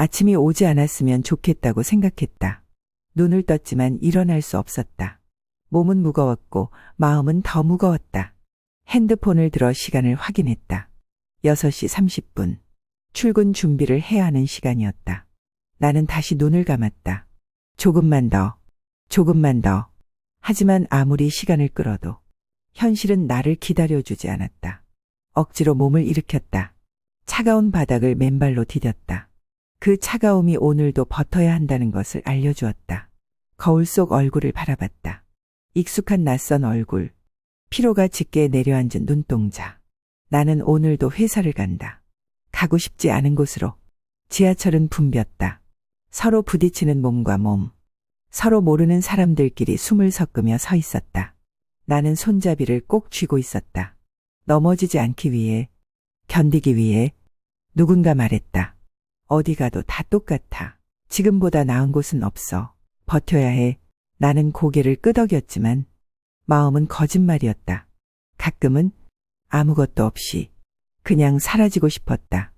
아침이 오지 않았으면 좋겠다고 생각했다. 눈을 떴지만 일어날 수 없었다. 몸은 무거웠고 마음은 더 무거웠다. 핸드폰을 들어 시간을 확인했다. 6시 30분. 출근 준비를 해야 하는 시간이었다. 나는 다시 눈을 감았다. 조금만 더, 조금만 더. 하지만 아무리 시간을 끌어도 현실은 나를 기다려주지 않았다. 억지로 몸을 일으켰다. 차가운 바닥을 맨발로 디뎠다. 그 차가움이 오늘도 버텨야 한다는 것을 알려주었다. 거울 속 얼굴을 바라봤다. 익숙한 낯선 얼굴, 피로가 짙게 내려앉은 눈동자. 나는 오늘도 회사를 간다. 가고 싶지 않은 곳으로. 지하철은 붐볐다. 서로 부딪히는 몸과 몸. 서로 모르는 사람들끼리 숨을 섞으며 서 있었다. 나는 손잡이를 꼭 쥐고 있었다. 넘어지지 않기 위해, 견디기 위해. 누군가 말했다. 어디 가도 다 똑같아. 지금보다 나은 곳은 없어. 버텨야 해. 나는 고개를 끄덕였지만 마음은 거짓말이었다. 가끔은 아무것도 없이 그냥 사라지고 싶었다.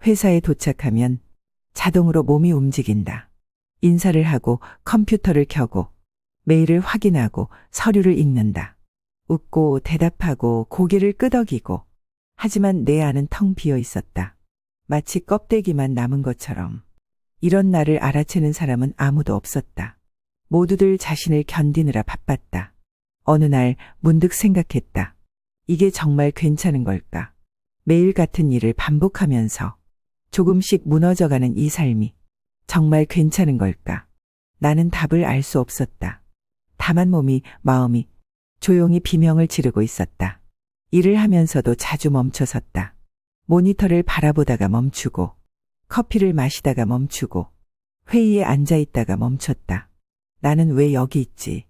회사에 도착하면 자동으로 몸이 움직인다. 인사를 하고 컴퓨터를 켜고 메일을 확인하고 서류를 읽는다. 웃고 대답하고 고개를 끄덕이고. 하지만 내 안은 텅 비어 있었다. 마치 껍데기만 남은 것처럼. 이런 나를 알아채는 사람은 아무도 없었다. 모두들 자신을 견디느라 바빴다. 어느 날 문득 생각했다. 이게 정말 괜찮은 걸까? 매일 같은 일을 반복하면서 조금씩 무너져가는 이 삶이 정말 괜찮은 걸까? 나는 답을 알 수 없었다. 다만 몸이, 마음이 조용히 비명을 지르고 있었다. 일을 하면서도 자주 멈춰섰다. 모니터를 바라보다가 멈추고, 커피를 마시다가 멈추고, 회의에 앉아 있다가 멈췄다. 나는 왜 여기 있지?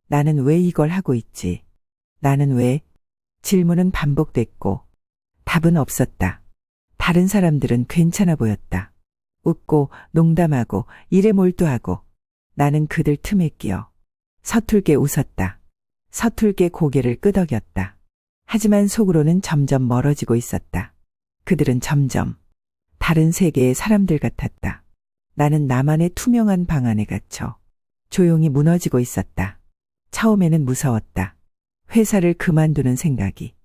나는 왜 이걸 하고 있지? 나는 왜? 질문은 반복됐고 답은 없었다. 다른 사람들은 괜찮아 보였다. 웃고 농담하고 일에 몰두하고. 나는 그들 틈에 끼어 서툴게 웃었다. 서툴게 고개를 끄덕였다. 하지만 속으로는 점점 멀어지고 있었다. 그들은 점점 다른 세계의 사람들 같았다. 나는 나만의 투명한 방 안에 갇혀 조용히 무너지고 있었다. 처음에는 무서웠다. 회사를 그만두는 생각이.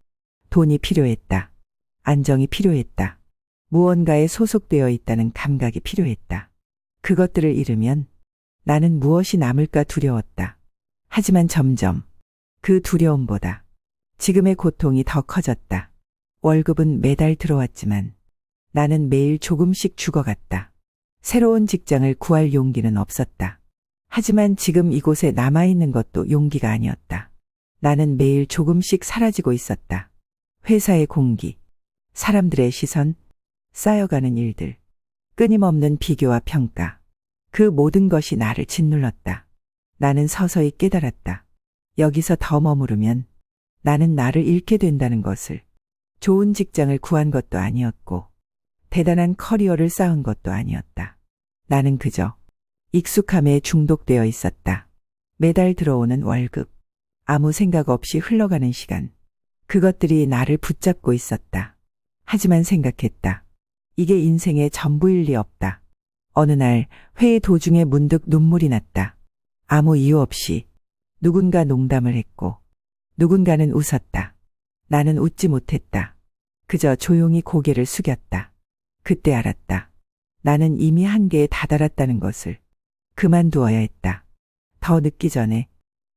돈이 필요했다. 안정이 필요했다. 무언가에 소속되어 있다는 감각이 필요했다. 그것들을 잃으면 나는 무엇이 남을까 두려웠다. 하지만 점점 그 두려움보다 지금의 고통이 더 커졌다. 월급은 매달 들어왔지만 나는 매일 조금씩 죽어갔다. 새로운 직장을 구할 용기는 없었다. 하지만 지금 이곳에 남아있는 것도 용기가 아니었다. 나는 매일 조금씩 사라지고 있었다. 회사의 공기, 사람들의 시선, 쌓여가는 일들, 끊임없는 비교와 평가. 그 모든 것이 나를 짓눌렀다. 나는 서서히 깨달았다. 여기서 더 머무르면 나는 나를 잃게 된다는 것을. 좋은 직장을 구한 것도 아니었고 대단한 커리어를 쌓은 것도 아니었다. 나는 그저 익숙함에 중독되어 있었다. 매달 들어오는 월급, 아무 생각 없이 흘러가는 시간. 그것들이 나를 붙잡고 있었다. 하지만 생각했다. 이게 인생의 전부일 리 없다. 어느 날 회의 도중에 문득 눈물이 났다. 아무 이유 없이 누군가 농담을 했고 누군가는 웃었다. 나는 웃지 못했다. 그저 조용히 고개를 숙였다. 그때 알았다. 나는 이미 한계에 다다랐다는 것을. 그만두어야 했다. 더 늦기 전에.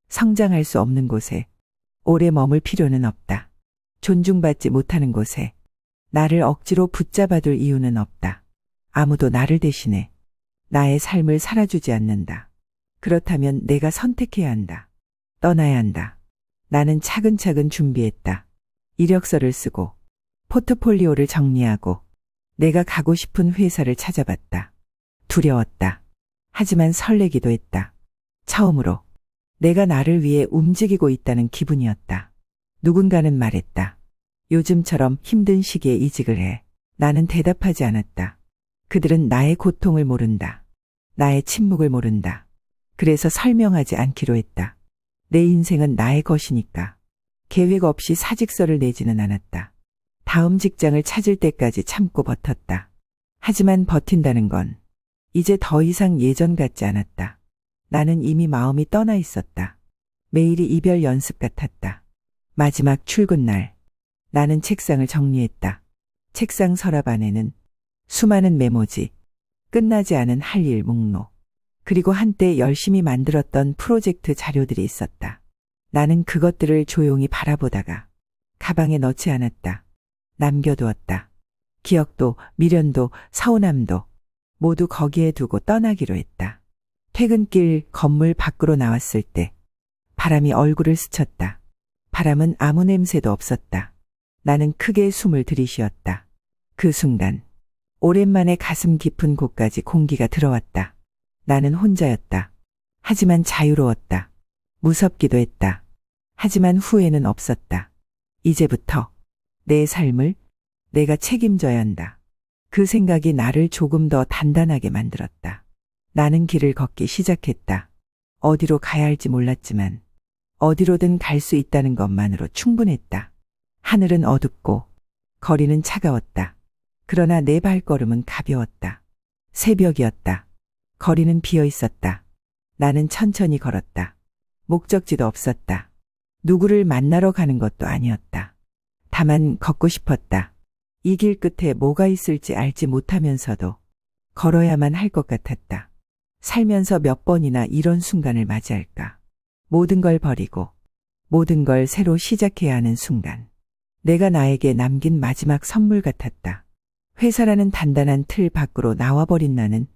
성장할 수 없는 곳에 오래 머물 필요는 없다. 존중받지 못하는 곳에 나를 억지로 붙잡아둘 이유는 없다. 아무도 나를 대신해 나의 삶을 살아주지 않는다. 그렇다면 내가 선택해야 한다. 떠나야 한다. 나는 차근차근 준비했다. 이력서를 쓰고 포트폴리오를 정리하고 내가 가고 싶은 회사를 찾아봤다. 두려웠다. 하지만 설레기도 했다. 처음으로 내가 나를 위해 움직이고 있다는 기분이었다. 누군가는 말했다. 요즘처럼 힘든 시기에 이직을 해. 나는 대답하지 않았다. 그들은 나의 고통을 모른다. 나의 침묵을 모른다. 그래서 설명하지 않기로 했다. 내 인생은 나의 것이니까. 계획 없이 사직서를 내지는 않았다. 다음 직장을 찾을 때까지 참고 버텼다. 하지만 버틴다는 건 이제 더 이상 예전 같지 않았다. 나는 이미 마음이 떠나 있었다. 매일이 이별 연습 같았다. 마지막 출근 날, 나는 책상을 정리했다. 책상 서랍 안에는 수많은 메모지, 끝나지 않은 할 일 목록, 그리고 한때 열심히 만들었던 프로젝트 자료들이 있었다. 나는 그것들을 조용히 바라보다가 가방에 넣지 않았다. 남겨두었다. 기억도, 미련도, 서운함도 모두 거기에 두고 떠나기로 했다. 퇴근길 건물 밖으로 나왔을 때 바람이 얼굴을 스쳤다. 바람은 아무 냄새도 없었다. 나는 크게 숨을 들이쉬었다. 그 순간 오랜만에 가슴 깊은 곳까지 공기가 들어왔다. 나는 혼자였다. 하지만 자유로웠다. 무섭기도 했다. 하지만 후회는 없었다. 이제부터 내 삶을 내가 책임져야 한다. 그 생각이 나를 조금 더 단단하게 만들었다. 나는 길을 걷기 시작했다. 어디로 가야 할지 몰랐지만 어디로든 갈 수 있다는 것만으로 충분했다. 하늘은 어둡고 거리는 차가웠다. 그러나 내 발걸음은 가벼웠다. 새벽이었다. 거리는 비어 있었다. 나는 천천히 걸었다. 목적지도 없었다. 누구를 만나러 가는 것도 아니었다. 다만 걷고 싶었다. 이 길 끝에 뭐가 있을지 알지 못하면서도 걸어야만 할 것 같았다. 살면서 몇 번이나 이런 순간을 맞이할까. 모든 걸 버리고 모든 걸 새로 시작해야 하는 순간. 내가 나에게 남긴 마지막 선물 같았다. 회사라는 단단한 틀 밖으로 나와버린 나는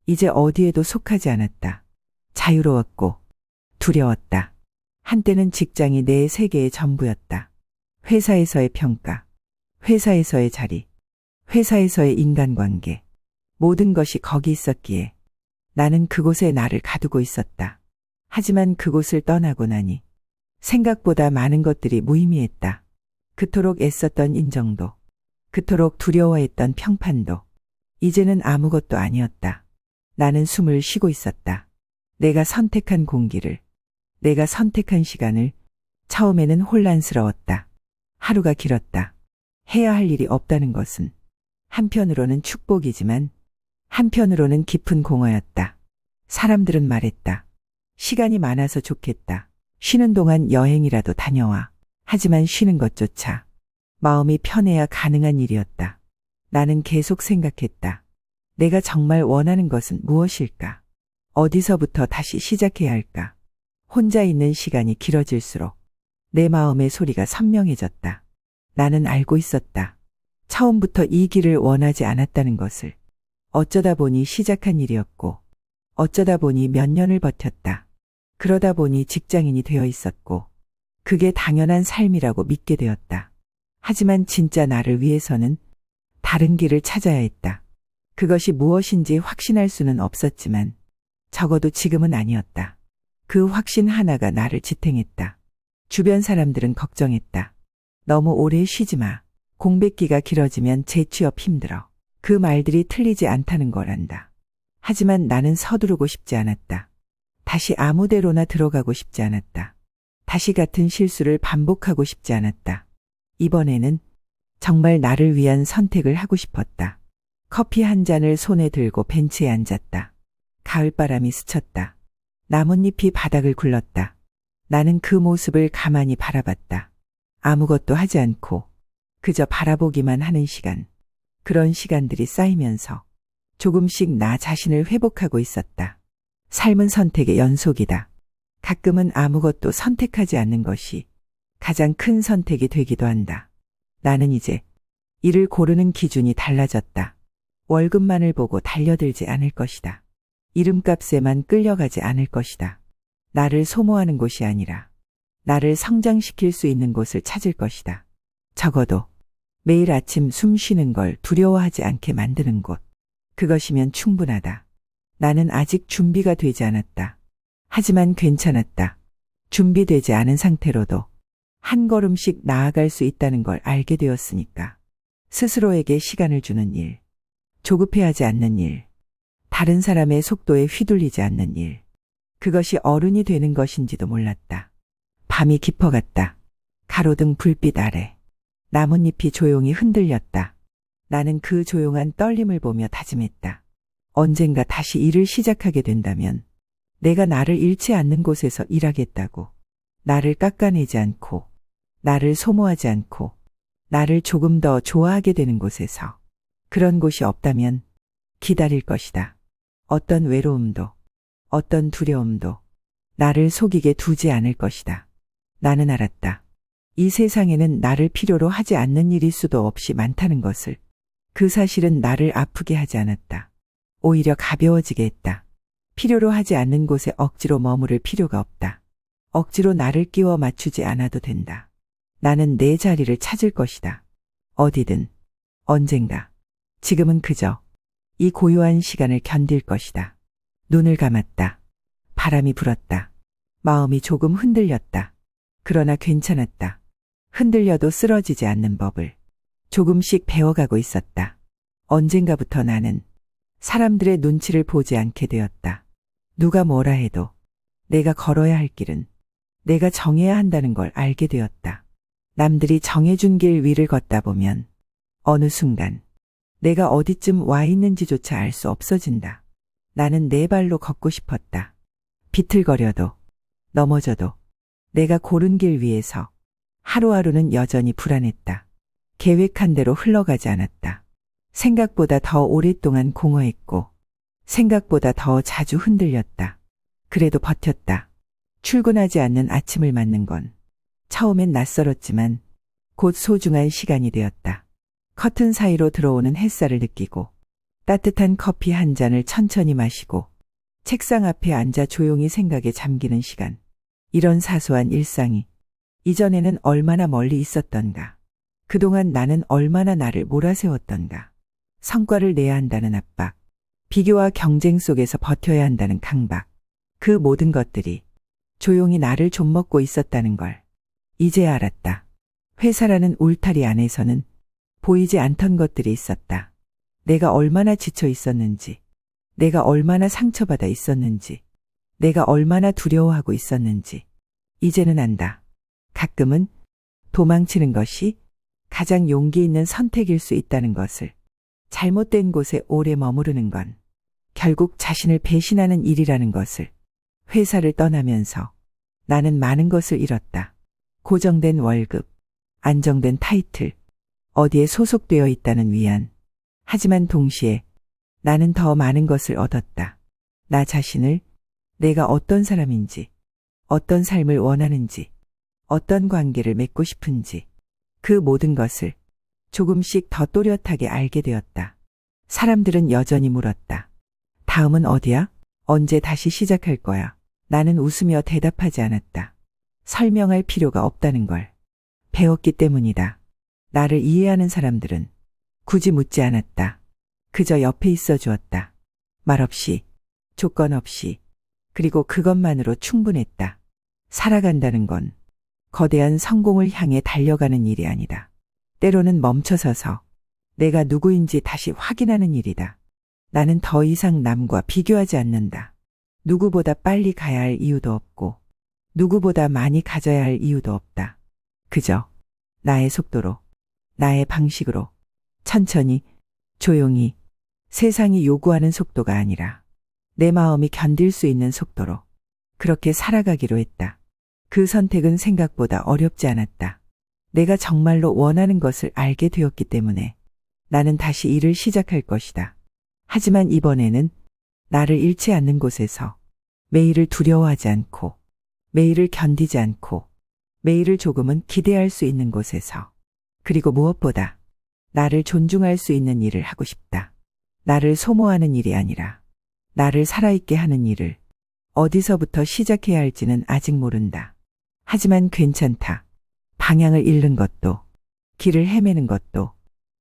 이제 어디에도 속하지 않았다. 자유로웠고 두려웠다. 한때는 직장이 내 세계의 전부였다. 회사에서의 평가, 회사에서의 자리, 회사에서의 인간관계, 모든 것이 거기 있었기에 나는 그곳에 나를 가두고 있었다. 하지만 그곳을 떠나고 나니 생각보다 많은 것들이 무의미했다. 그토록 애썼던 인정도, 그토록 두려워했던 평판도 이제는 아무것도 아니었다. 나는 숨을 쉬고 있었다. 내가 선택한 공기를, 내가 선택한 시간을. 처음에는 혼란스러웠다. 하루가 길었다. 해야 할 일이 없다는 것은 한편으로는 축복이지만 한편으로는 깊은 공허였다. 사람들은 말했다. 시간이 많아서 좋겠다. 쉬는 동안 여행이라도 다녀와. 하지만 쉬는 것조차 마음이 편해야 가능한 일이었다. 나는 계속 생각했다. 내가 정말 원하는 것은 무엇일까? 어디서부터 다시 시작해야 할까? 혼자 있는 시간이 길어질수록 내 마음의 소리가 선명해졌다. 나는 알고 있었다. 처음부터 이 길을 원하지 않았다는 것을. 어쩌다 보니 시작한 일이었고 어쩌다 보니 몇 년을 버텼다. 그러다 보니 직장인이 되어 있었고 그게 당연한 삶이라고 믿게 되었다. 하지만 진짜 나를 위해서는 다른 길을 찾아야 했다. 그것이 무엇인지 확신할 수는 없었지만 적어도 지금은 아니었다. 그 확신 하나가 나를 지탱했다. 주변 사람들은 걱정했다. 너무 오래 쉬지 마. 공백기가 길어지면 재취업 힘들어. 그 말들이 틀리지 않다는 거란다. 하지만 나는 서두르고 싶지 않았다. 다시 아무데로나 들어가고 싶지 않았다. 다시 같은 실수를 반복하고 싶지 않았다. 이번에는 정말 나를 위한 선택을 하고 싶었다. 커피 한 잔을 손에 들고 벤치에 앉았다. 가을바람이 스쳤다. 나뭇잎이 바닥을 굴렀다. 나는 그 모습을 가만히 바라봤다. 아무것도 하지 않고 그저 바라보기만 하는 시간. 그런 시간들이 쌓이면서 조금씩 나 자신을 회복하고 있었다. 삶은 선택의 연속이다. 가끔은 아무것도 선택하지 않는 것이 가장 큰 선택이 되기도 한다. 나는 이제 일을 고르는 기준이 달라졌다. 월급만을 보고 달려들지 않을 것이다. 이름값에만 끌려가지 않을 것이다. 나를 소모하는 곳이 아니라 나를 성장시킬 수 있는 곳을 찾을 것이다. 적어도 매일 아침 숨 쉬는 걸 두려워하지 않게 만드는 곳. 그것이면 충분하다. 나는 아직 준비가 되지 않았다. 하지만 괜찮았다. 준비되지 않은 상태로도 한 걸음씩 나아갈 수 있다는 걸 알게 되었으니까. 스스로에게 시간을 주는 일, 조급해하지 않는 일, 다른 사람의 속도에 휘둘리지 않는 일. 그것이 어른이 되는 것인지도 몰랐다. 밤이 깊어갔다. 가로등 불빛 아래 나뭇잎이 조용히 흔들렸다. 나는 그 조용한 떨림을 보며 다짐했다. 언젠가 다시 일을 시작하게 된다면 내가 나를 잃지 않는 곳에서 일하겠다고. 나를 깎아내지 않고, 나를 소모하지 않고, 나를 조금 더 좋아하게 되는 곳에서. 그런 곳이 없다면 기다릴 것이다. 어떤 외로움도, 어떤 두려움도 나를 속이게 두지 않을 것이다. 나는 알았다. 이 세상에는 나를 필요로 하지 않는 일이 수도 없이 많다는 것을. 그 사실은 나를 아프게 하지 않았다. 오히려 가벼워지게 했다. 필요로 하지 않는 곳에 억지로 머무를 필요가 없다. 억지로 나를 끼워 맞추지 않아도 된다. 나는 내 자리를 찾을 것이다. 어디든, 언젠가. 지금은 그저 이 고요한 시간을 견딜 것이다. 눈을 감았다. 바람이 불었다. 마음이 조금 흔들렸다. 그러나 괜찮았다. 흔들려도 쓰러지지 않는 법을 조금씩 배워가고 있었다. 언젠가부터 나는 사람들의 눈치를 보지 않게 되었다. 누가 뭐라 해도 내가 걸어야 할 길은 내가 정해야 한다는 걸 알게 되었다. 남들이 정해준 길 위를 걷다 보면 어느 순간 내가 어디쯤 와 있는지조차 알 수 없어진다. 나는 내 발로 걷고 싶었다. 비틀거려도 넘어져도 내가 고른 길 위에서 하루하루는 여전히 불안했다. 계획한 대로 흘러가지 않았다. 생각보다 더 오랫동안 공허했고 생각보다 더 자주 흔들렸다. 그래도 버텼다. 출근하지 않는 아침을 맞는 건 처음엔 낯설었지만 곧 소중한 시간이 되었다. 커튼 사이로 들어오는 햇살을 느끼고 따뜻한 커피 한 잔을 천천히 마시고 책상 앞에 앉아 조용히 생각에 잠기는 시간. 이런 사소한 일상이 이전에는 얼마나 멀리 있었던가. 그동안 나는 얼마나 나를 몰아세웠던가. 성과를 내야 한다는 압박, 비교와 경쟁 속에서 버텨야 한다는 강박. 그 모든 것들이 조용히 나를 좀먹고 있었다는 걸 이제 알았다. 회사라는 울타리 안에서는 보이지 않던 것들이 있었다. 내가 얼마나 지쳐 있었는지, 내가 얼마나 상처받아 있었는지, 내가 얼마나 두려워하고 있었는지 이제는 안다. 가끔은 도망치는 것이 가장 용기 있는 선택일 수 있다는 것을. 잘못된 곳에 오래 머무르는 건 결국 자신을 배신하는 일이라는 것을. 회사를 떠나면서 나는 많은 것을 잃었다. 고정된 월급, 안정된 타이틀, 어디에 소속되어 있다는 위안. 하지만 동시에 나는 더 많은 것을 얻었다. 나 자신을, 내가 어떤 사람인지, 어떤 삶을 원하는지, 어떤 관계를 맺고 싶은지, 그 모든 것을 조금씩 더 또렷하게 알게 되었다. 사람들은 여전히 물었다. 다음은 어디야? 언제 다시 시작할 거야? 나는 웃으며 대답하지 않았다. 설명할 필요가 없다는 걸 배웠기 때문이다. 나를 이해하는 사람들은 굳이 묻지 않았다. 그저 옆에 있어 주었다. 말없이, 조건 없이, 그리고 그것만으로 충분했다. 살아간다는 건 거대한 성공을 향해 달려가는 일이 아니다. 때로는 멈춰서서 내가 누구인지 다시 확인하는 일이다. 나는 더 이상 남과 비교하지 않는다. 누구보다 빨리 가야 할 이유도 없고 누구보다 많이 가져야 할 이유도 없다. 그저 나의 속도로, 나의 방식으로, 천천히, 조용히, 세상이 요구하는 속도가 아니라 내 마음이 견딜 수 있는 속도로 그렇게 살아가기로 했다. 그 선택은 생각보다 어렵지 않았다. 내가 정말로 원하는 것을 알게 되었기 때문에 나는 다시 일을 시작할 것이다. 하지만 이번에는 나를 잃지 않는 곳에서, 매일을 두려워하지 않고, 매일을 견디지 않고, 매일을 조금은 기대할 수 있는 곳에서, 그리고 무엇보다 나를 존중할 수 있는 일을 하고 싶다. 나를 소모하는 일이 아니라 나를 살아있게 하는 일을. 어디서부터 시작해야 할지는 아직 모른다. 하지만 괜찮다. 방향을 잃는 것도, 길을 헤매는 것도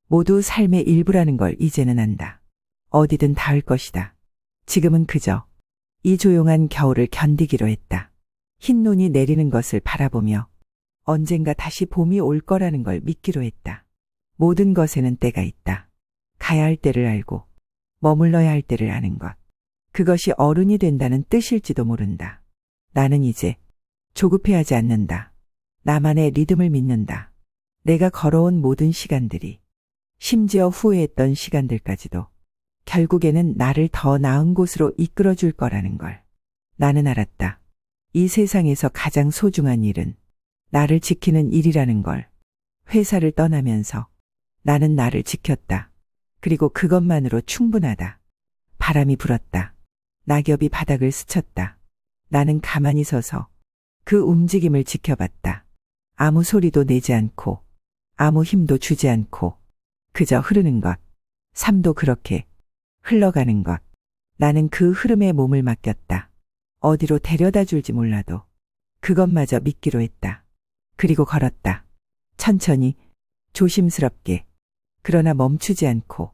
모두 삶의 일부라는 걸 이제는 안다. 어디든 닿을 것이다. 지금은 그저 이 조용한 겨울을 견디기로 했다. 흰 눈이 내리는 것을 바라보며 언젠가 다시 봄이 올 거라는 걸 믿기로 했다. 모든 것에는 때가 있다. 가야 할 때를 알고 머물러야 할 때를 아는 것. 그것이 어른이 된다는 뜻일지도 모른다. 나는 이제 조급해하지 않는다. 나만의 리듬을 믿는다. 내가 걸어온 모든 시간들이, 심지어 후회했던 시간들까지도 결국에는 나를 더 나은 곳으로 이끌어 줄 거라는 걸. 나는 알았다. 이 세상에서 가장 소중한 일은 나를 지키는 일이라는 걸. 회사를 떠나면서 나는 나를 지켰다. 그리고 그것만으로 충분하다. 바람이 불었다. 낙엽이 바닥을 스쳤다. 나는 가만히 서서 그 움직임을 지켜봤다. 아무 소리도 내지 않고 아무 힘도 주지 않고 그저 흐르는 것. 삶도 그렇게 흘러가는 것. 나는 그 흐름에 몸을 맡겼다. 어디로 데려다 줄지 몰라도 그것마저 믿기로 했다. 그리고 걸었다. 천천히, 조심스럽게, 그러나 멈추지 않고